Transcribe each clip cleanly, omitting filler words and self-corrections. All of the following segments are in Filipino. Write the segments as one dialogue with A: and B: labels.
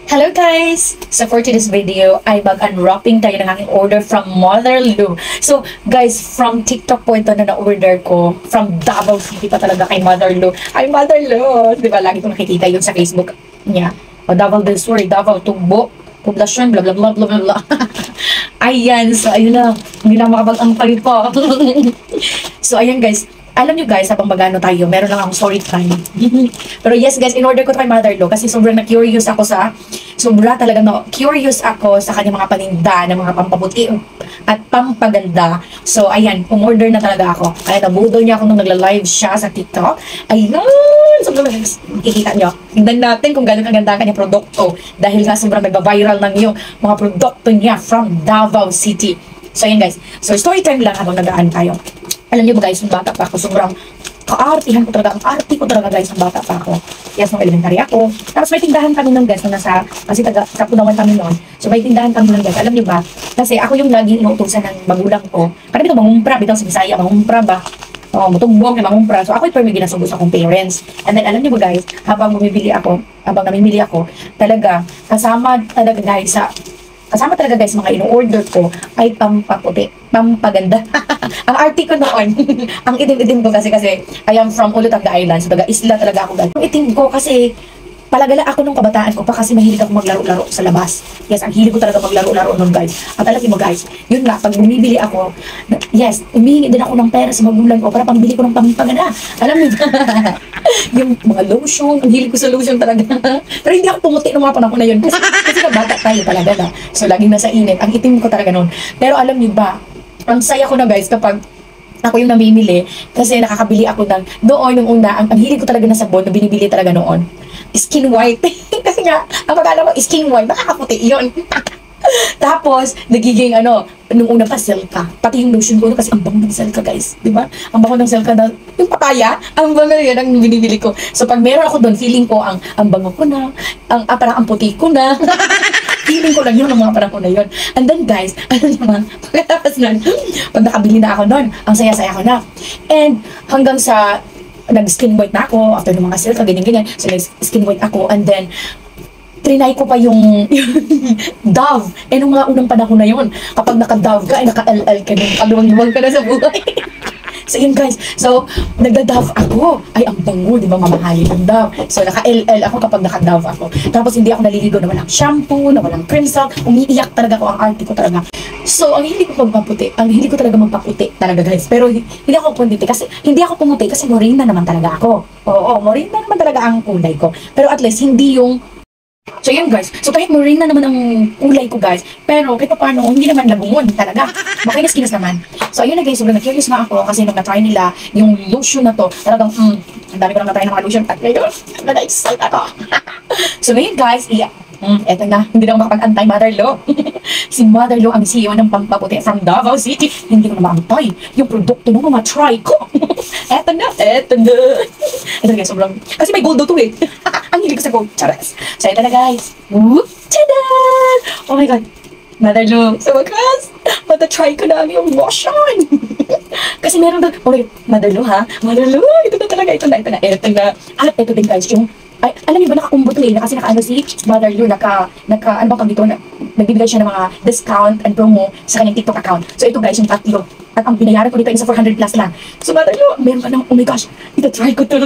A: Hello guys! So for today's video ay mag-unwrapping tayo ng aking order from Mother Lou. So guys, from TikTok po ito na na-order ko. From Davao City pa talaga kay Mother Lou. Ay Mother Lou! Diba lagi ko nakikita yun sa Facebook niya. O Davao del Sur, Davao, Tugbo, Poblasyon, bla bla bla bla bla bla. Ayan, so ayun na. Hindi na makapag-angkal pa. So ayan guys, alam nyo guys, habang magano tayo, meron lang akong story time. Pero yes guys, in-order ko to kay Mother Lou kasi sobrang na-curious ako curious ako sa kanyang mga paninda ng mga pampaputi at pampaganda. So ayan, umorder na talaga ako. Kaya nabudol niya ako nung nagla-live siya sa TikTok. Ayan! Sobrang ikikita nyo. Tingnan natin kung gano'n kaganda ang kanyang produkto. Dahil nga sobrang nagba-viral ng yung mga produkto niya from Davao City. So ayan guys, so story time lang habang nagaan tayo. Alam niyo ba guys, nung bata pa ako, sobrang kaartihan ko talaga. Ang arti ko talaga guys, nung bata pa ako. Yes, nung elementary ako. Tapos may tindahan kami nun guys, kasi sa Punawan kami nun. So may tindahan kami nun guys. Alam niyo ba, kasi ako yung laging inuutusan ng magulang ko. Parang ito, mangumpra, bitang sa Bisaya, mangumpra ba? Oo, mutumbong na mangumpra. So ako ito may ginasubos akong parents. And then alam niyo ba guys, habang namimili ako, talaga, kasama talaga guys, mga ino-order ko ay pampaputi, pampaganda. Ang arty ko noon, ang itim-itim ko kasi I am from Ulutanga Islands, taga isla talaga ako guys. Ang itim ko kasi palagala ako nung kabataan ko pa kasi mahilig ako maglaro-laro sa labas. Yes, ang hilig ko talaga maglaro-laro nun guys. At alam mo guys, yun nga, pag bumibili ako, yes, humihingi din ako ng pera sa magulang ko para pambili ko ng pampaganda. Alam mo yung mga lotion, ang hilig ko sa lotion talaga. Pero hindi ako pumuti ng mga panahon na yun. Kasi na bata tayo talaga na. So laging nasa init. Ang itim ko talaga noon. Pero alam niyo ba, ang saya ko na guys kapag ako yung namimili kasi nakakabili ako ng doon nung una, ang hilig ko talaga na sabon na binibili talaga noon. Skin white. Kasi nga, ang pag-alam mo, skin white, makakaputi yun. Tapos, nagiging nung una pa, Selka. Pati yung lotion ko, kasi ang bango ng Selka, guys. Diba? Ang bango ng Selka na, yung papaya, ang bango na yan ang binibili ko. So, pag meron ako doon, feeling ko, ang bango ko na, parang ang puti ko na. Feeling ko lang yun, ang mga panahon na yun. And then, guys, naman, pagkatapos nun, pag nakabili na ako nun, ang saya-saya ko na. And, hanggang sa, nag-skin white na ako, after ng mga Selka, ganyan-ganyan. So, nag-skin white ako, and then, trinay ko pa yung Dove. Nung mga unang panahon na yun, kapag naka-Dove ka, naka-LL ka nun, kaluwang-luwang ka na sa buhay. So, yun guys. So, nagda-Dove ako. Ay, ang bango, di ba, mamahalin yung Dove. So, naka-LL ako kapag naka-Dove ako. Tapos, hindi ako naliligo na walang shampoo, na walang cream salt. Umiiyak talaga ako, ang arte ko talaga. So, ang hilig ko magpaputi. Ang hilig ko talaga magpaputi talaga, guys. Pero, hindi ako pumuti kasi morena naman talaga ako. Oo, morena naman talaga ang kulay ko. Pero at least, hindi yung so yun guys, so kahit morena naman ang kulay ko guys, pero kahit paano, hindi naman lagungon talaga. Makinis-kinis naman. So ayun na guys, sobrang na-curious nga ako kasi nung na-try nila yung lotion na to, talagang ang dami ko nang na-try ng mga lotion at ngayon, na-excite ako. So ngayon guys, eto na, hindi na ako makapag-antay Mother Lou. Si Mother Lou ang CEO ng pampaputi from Davao City. Hindi ko na maantay yung produkto mo, ma-try ko. Eto na. Eto na guys, sobrang, kasi may gold daw to eh. Ang hilig ko sa gold, charas. So eto na guys. Whoop! Tada! Oh my god. Mother Lou, sa wakas, mata-try ko na yung lotion. Kasi meron doon, okay, Mother Lou ha? Mother Lou, ito na talaga, ito na. At ito din guys, yung ay, alam niyo ba nakakumbo to eh, kasi naka si Mother Lou, ano bang dito, nagbibigay siya ng mga discount and promo sa kanyang TikTok account. So ito guys, yung tatlo. At ang binayaran ko dito ay sa 400 plus lang. So Mother Lou, meron ka ng, oh my gosh, ito-try ko to,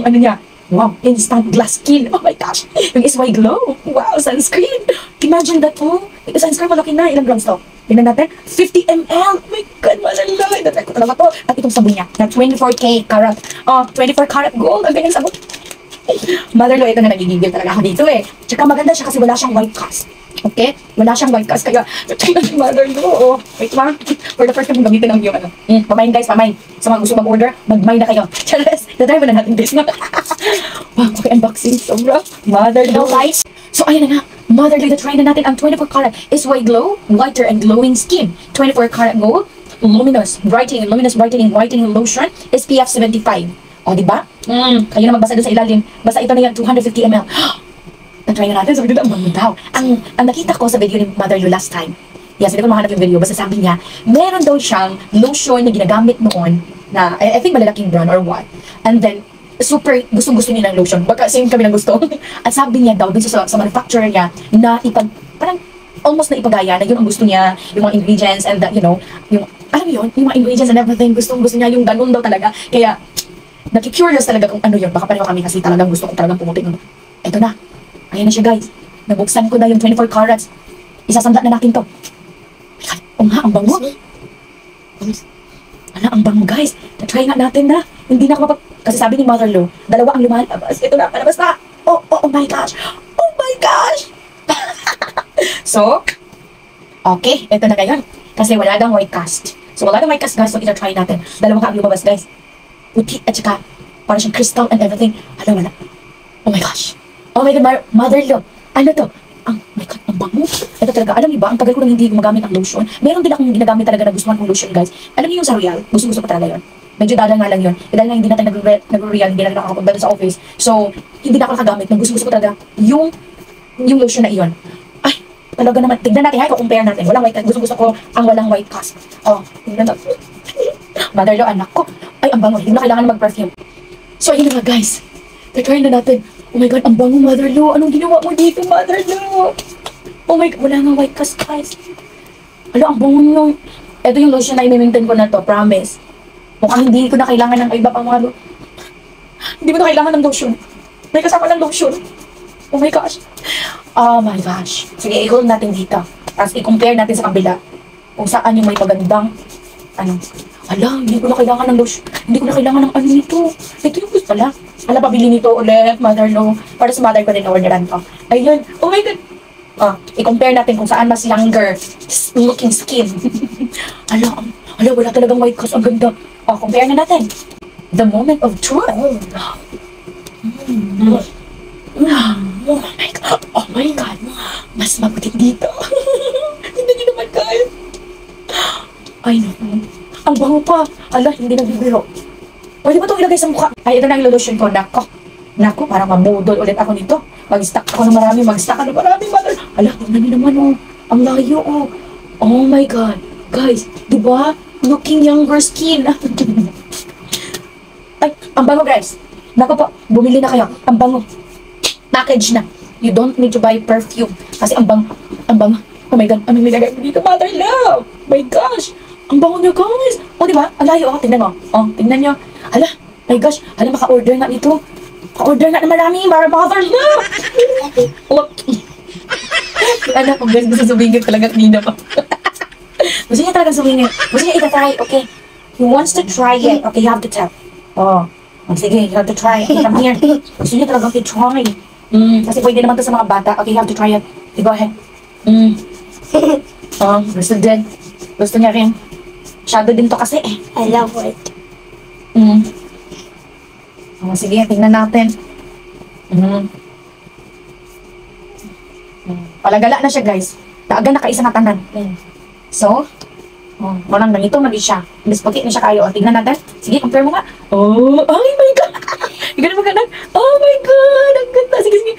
A: ano niya. Wow, instant glass skin. Oh my gosh, yung SY Glow. Wow, sunscreen. Imagine that po. Ito sunscreen, malaki na. Ilang grams to? Tingnan natin. 50 ml. Oh my God, Mother Lou. Ito-try ko talaga to. At itong sabon niya, na 24K karat. 24 karat gold. Ang ganyang sabon. Mother Lou, ito na nagigigil talaga ako dito eh. Tsaka maganda siya kasi wala siyang white cast. Okay? Wala siyang white cast, kaya tingnan ni Mother Lou. Oh. Wait lang. For the first time, gamitin ang yung pamain guys, pamain. Sa mga gusto mag-order, mag-mine na kayo. Charas, na-try mo na natin this. Wow, okay, unboxing. Sobra. Mother Lou, guys. So, ayun na nga. Mother Lou, na-try na natin ang 24 karat SY Glow, whiter and glowing skin. 24 karat gold, luminous brightening lotion, SPF 75. O, diba? Kayo na magbasa doon sa ilalim. Basta ito na yan, 250 ml. Na-try na natin. Sabi nila, ang daw. Ang nakita ko sa video ni Mother Lou last time, yes, hindi ko mahanap yung video, basta sabi niya, meron daw siyang lotion na ginagamit noon, na, I think malalaking brand or what. And then, super gusto niya ng lotion. Baka same kami ng gusto. At sabi niya daw, dun sa manufacturer niya, na parang almost na ipagaya na yun ang gusto niya, yung mga ingredients and yung, alam mo yun, yung mga ingredients and everything, gusto niya yung ganun daw talaga. Kaya, naki-curious talaga kung ano yun. Baka pareho kami kasi talagang gusto ko talagang pumutin. Eto na. Ayan na siya, guys. Nabuksan ko na yung 24 carats. Isasanda na natin to. Oh nga, ang bango. Ala, ang bango, guys. Na-try nga natin na. Hindi na ako kasi sabi ni Mother Lo, 2 ang lumalabas. Ito na, palabas na. Oh my gosh. Oh my gosh. So, okay. Ito na ngayon. Kasi wala daw white cast. So, wala daw white cast, guys. So, ita-try natin. 2 ka ang lumabas, guys. Puti at saka parang siyang crystal and everything. Wala. Oh my gosh. Oh my God, Mother Lo. Ano to? Ang, oh my God, ang bango. Ito talaga, alam niyo ba, ang tagal ko nang hindi gumagamit ng lotion. Meron din akong ginagamit talaga na gustuhan kong lotion, guys. Alam niyo yung sa Royal? Gusto ko talaga yun. Medyo dala nga lang yun. Dahil nga hindi natin nag-Royal, hindi na nakakapunta sa office. So, hindi na ako nakagamit. Nang gusto ko talaga yung lotion na iyon. Ay, talaga naman. Tignan natin, i-compare natin. Walang white cast. Gusto ko ang walang white cast. Oh, tignan natin. Mother Lo, anak ko. Ay, ang bango. Hindi na kailangan mag-perfume. So, ayun na nga, guys. Try na natin. Oh my God, ang bango, Mother Lo. Anong ginawa mo dito, Mother Lo? Oh my God, wala nga white cast, guys. Ala, ang bango nyo. Ito yung lotion na i-maintain ko na to, promise. Mukhang hindi ko na kailangan ng iba pang mga Hindi ko na kailangan ng lotion. May kasama ng lotion. Oh my gosh. Oh my gosh. Sige, i-hold natin dito. Tapos i-compare natin sa kabila. Kung saan yung may pagandang ala, hindi ko na kailangan ng lotion. Hindi ko na kailangan ng ano nito. Ito yung gusto pala. Ala, pabili nito ulit, Mother Lo. Para sa mother ko din, orderan ko. Ayun. Oh my God. I-compare natin kung saan mas younger looking skin. Ala, wala talagang white cast. Ang ganda. Compare na natin. The moment of truth. Oh my God. Oh my God. Mas mabuti dito. Hindi nyo naman guys. Ay, naku. Ang bango pa. Ala, hindi nagbibiro. Pwede ba itong ilagay sa mukha? Ay, ito na yung lotion ko. Nako, parang mamudol ulit ako nito. Mag-stack ako ng marami. Mother. Ala, tingnan nyo naman, oh. Ang layo, oh. Oh my God. Guys, di ba? Looking younger skin. Ay, ang bango, guys. Nako po, bumili na kayo. Ang bango. Package na. You don't need to buy perfume. Kasi ang bango. Oh my God, anong nilagay mo dito, Mother Lo? My gosh. Ang bango niyo, guys. Oh, di ba? Ang layo, oh. Tingnan mo. Oh, tingnan nyo. Hala, my gosh. Hala, maka-order na ito. Ka-order na marami. Mother Lo. Look. Anak ko, guys. Gusto sumingit talaga kanina pa. Gusto niya talagang sumingit. Gusto niya itatry, okay? He wants to try it. Okay, you have to tell. Oh, sige, you have to try. Okay, come here. Gusto niya talagang i-try. Kasi pwede naman to sa mga bata. Okay, you have to try it. Okay, go ahead. Gusto din. Gusto niya rin. Shadow din to kasi eh.
B: I love it.
A: Sige, tingnan natin. Palagala na siya, guys. Daagan na kaisa na tanan. So, walang ganito na siya. Mas puti na siya kayo. Tingnan natin. Sige, compare mo nga. Oh my God. Ganun mo ganun. Oh my God. Ang ganda. Sige.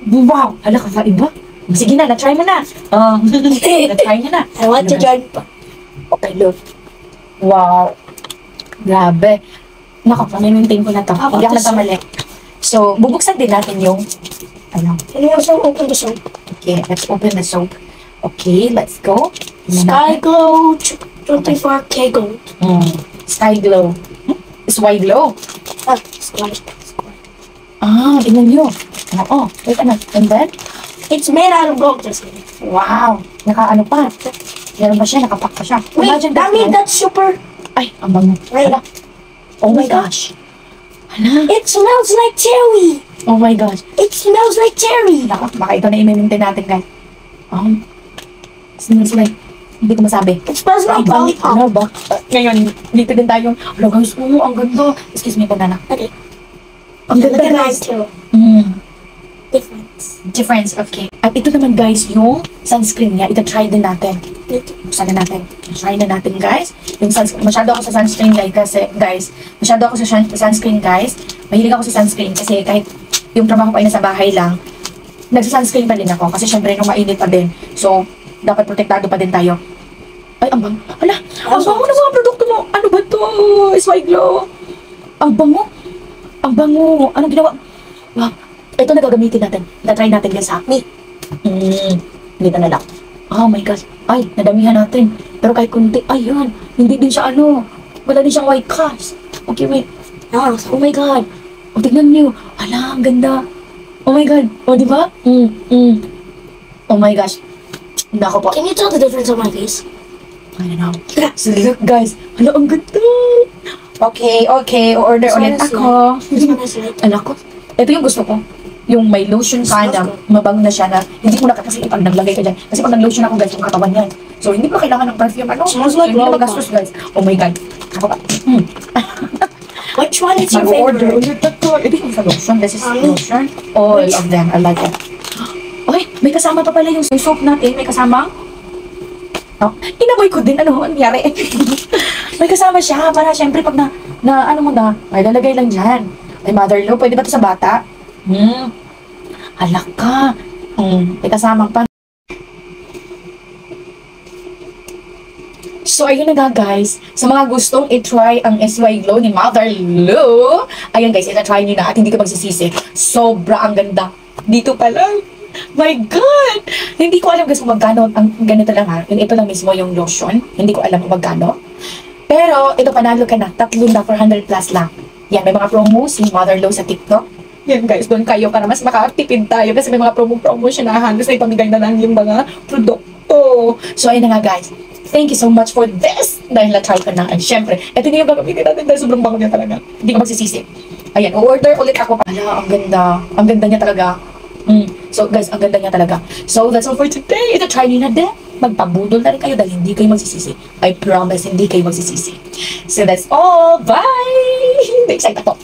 A: Wow. Hala, kakaiba. Sige na, na-try mo na. Na-try niya na.
B: I want to join pa.
A: Okay, look. Wow. Grabe. Nako, pamimintain ko na to. Hindi ako nagkamali. So, bubuksan din natin yung
B: Can you also open the soap?
A: Okay, let's open the soap. Okay, let's go.
B: Sky Glow 24K Gold.
A: Sky Glow. Sky Glow.
B: Sky.
A: Tingnan nyo. Oo. Wait, ano? And then?
B: It's made out of gold. Just kidding.
A: Wow. Naka-ano pa. Meron ba siya? Nakapack pa siya.
B: Wait,
A: Imagine
B: that means that's super.
A: Ay, ang bango.
B: Wait.
A: Oh my gosh. Hala.
B: It smells like cherry.
A: Oh my gosh.
B: It smells like cherry.
A: Nako, baka ito na i-maintain natin, guys. Smells like, hindi ko masabi.
B: It smells like
A: Ano
B: lollipop.
A: ba? Ngayon, dito din tayo. Hello guys, ang ganda. Excuse me, banana.
B: Okay.
A: Ang
B: Look
A: ganda,
B: at mine
A: guys.
B: too. Difference.
A: Difference, okay. At ito naman, guys, yung sunscreen niya. Ita-try din natin. Buksan na natin. Try na natin, guys. Yung sunscreen. Masyado ako sa sunscreen, guys. Masyado ako sa sunscreen, guys. Mahilig ako sa sunscreen kasi kahit yung trabaho ko ay nasa bahay lang, nagsa-sunscreen pa din ako. Kasi syempre, nung mainit pa din. So, dapat protektado pa din tayo. Ay, ang bango. Hala, ang bango ng mga produkto mo. Ano ba to? Sky Glow. Ang bango. Ang bango. Anong ginawa? Wow. Ito na gagamitin natin. Na-try natin guys ha.
B: Me.
A: Hindi na nalak. Oh my gosh. Ay, nadamihan natin. Pero kahit kunti, ayun. Hindi din siya ano. Wala din siyang white cast. Okay, wait.
B: Ah,
A: Oh my God. O, tignan niyo. Hala, ang ganda. Oh my God. O, di ba? Oh my gosh. Nako po.
B: can you tell the difference on my face?
A: I don't know. So, look guys. Hala, ang ganda. Okay, okay. O-order
B: This one
A: ulit
B: is
A: ako.
B: This one is like,
A: Ala ko. Ito yung gusto ko. Yung may lotion ka na, mabang na siya na, hindi mo na kasi pag naglagay ka dyan. Kasi pag nag-lotion ako guys, yung katawan yan. So, hindi mo kailangan ng perfume. Ano?
B: Smells like
A: hindi na
B: lollipop.
A: magastos guys. Oh my God. Ako pa.
B: which one is your
A: Mag-order
B: favorite?
A: ulit ito. Ito yung sa lotion. This is
B: Ano?
A: lotion. All of them. I like it. Uy, may kasama pa pala yung soap natin. May kasama. Oh, inaboy ko din. Ano nangyari? May kasama siya. Para syempre pag ano mo na, may lalagay lang dyan. May mother love. Pwede ba ito sa bata? Alak ka. May kasama pa. So, ayun na nga guys. Sa mga gustong i-try ang SY Glow ni Mother Lou, ayan guys, ina-try nyo na at hindi ka magsisisi. Sobra ang ganda. Dito pa lang. My God! Hindi ko alam guys kung magkano. Ang ganito lang ha. Ito lang mismo yung lotion. Hindi ko alam kung magkano. Pero, ito panalo ka na. 3 na 400 plus lang. Yan, may mga promo si Mother Lou sa TikTok. Yan guys, doon kayo para mas makatipid tayo kasi may mga promotion na halos na ipamigay na lang yung mga produkto. So, ayun na nga guys. Thank you so much for this. Dahil na-try ka na. And syempre, ito na yung gagamitin natin dahil sobrang bango niya talaga. Hindi ka magsisisi. Ayan, order ulit ako. Ala, ang ganda. Ang ganda niya talaga. So guys, ang ganda niya talaga. So that's all for today. Ito, try niyo na din. Magpabudol na rin kayo dahil hindi kayo magsisisi. I promise, hindi kayo magsisisi. So that's all. Bye! Excited ako.